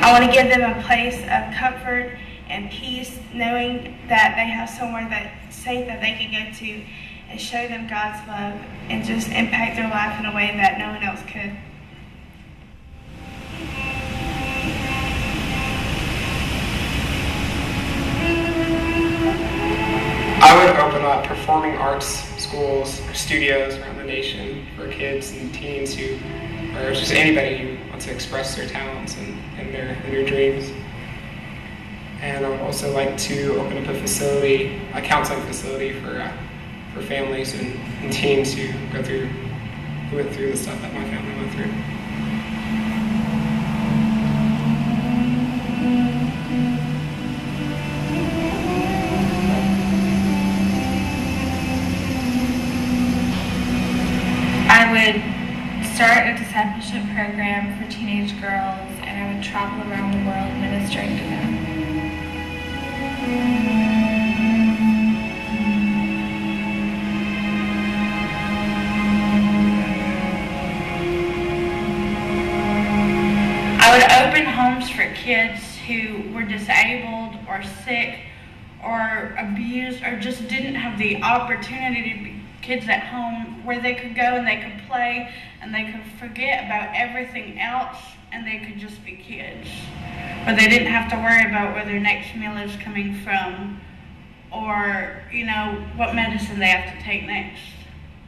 I want to give them a place of comfort and peace, knowing that they have somewhere that's safe that they can go to and show them God's love and just impact their life in a way that no one else could. I would open up performing arts schools or studios around the nation for kids and teens who, or just anybody who wants to express their talents and their dreams. And I would also like to open up a counseling facility for families and teens who went through the stuff that my family went through. I would start a discipleship program for teenage girls, and I would travel around the world ministering to them. I would open homes for kids who were disabled or sick or abused or just didn't have the opportunity to be kids at home, where they could go and they could play and they could forget about everything else and they could just be kids. Where they didn't have to worry about where their next meal is coming from or, what medicine they have to take next.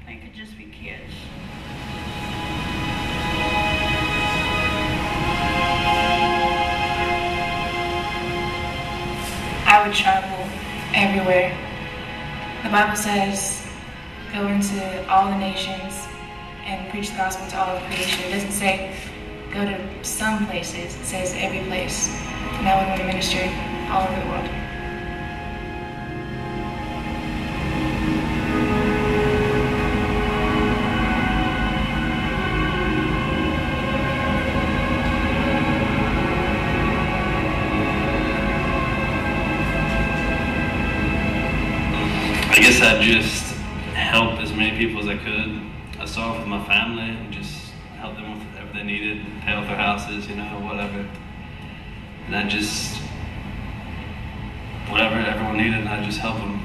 They could just be kids. I would travel everywhere. The Bible says, go into all the nations and preach the gospel to all of creation. It doesn't say go to some places, it says every place. And I would want to minister all over the world. I guess I'd just help as many people as I could. I started with my family and just help them with whatever they needed, pay off their houses, whatever. And I just, whatever everyone needed, I just help them.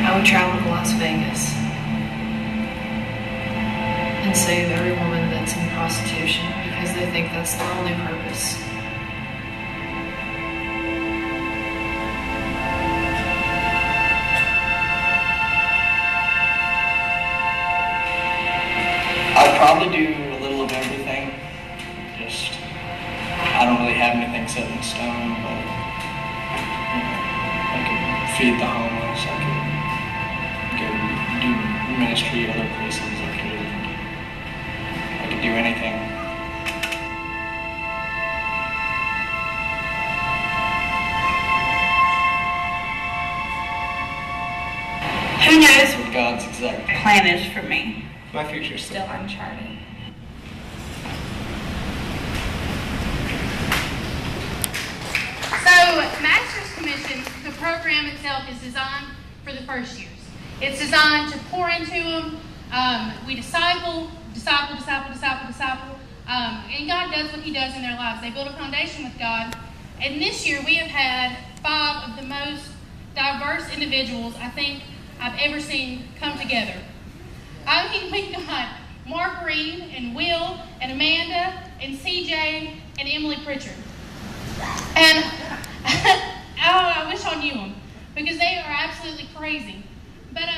I would travel to Las Vegas and save every woman that's in prostitution because they think that's their only purpose. I'd probably do a little of everything. I don't really have anything set in stone, but I could feed the homeless, I could go do ministry at other places, I could do anything. Who knows what God's exact plan is for me? My future's Still uncharted. So, Master's Commission, the program itself is designed for the first years. It's designed to pour into them. We disciple, and God does what He does in their lives. They build a foundation with God. And this year we have had 5 of the most diverse individuals I think I've ever seen come together. I mean, we've got Mark Reed and Will and Amanda and CJ and Emily Pritchard. And I wish I knew them because they are absolutely crazy. But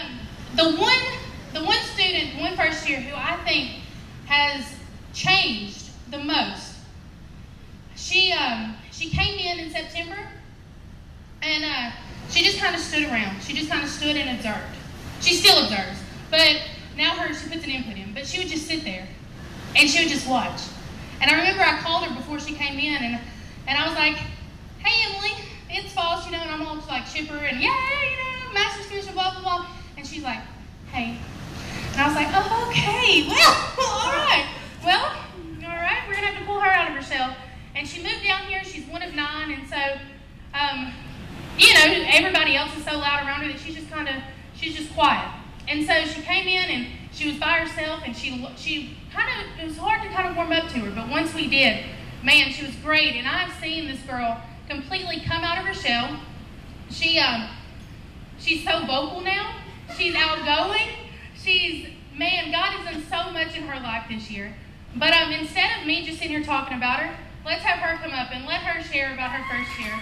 the one student, one first year who I think has changed the most, she came in September and she just kind of stood around. She just kind of stood and observed. She still observes, but now she puts an input in. But she would just sit there and she would just watch. And I remember I called her before she came in and I was like, "Hey Emily, it's false, and I'm all just like chipper and Master's Commission, blah blah blah." And she's like, "Hey," and I was like, "Oh, okay, well, all right, we're gonna have to pull her out of herself." And she moved down here. She's one of 9, and so you know, everybody else is so loud around her that she's just quiet. And so she came in and she was by herself, and it was hard to kind of warm up to her, but once we did, man, she was great. And I've seen this girl completely come out of her shell. She's so vocal now. She's outgoing. Man, God has done so much in her life this year. But instead of me just sitting here talking about her, let's have her come up and let her share about her first year.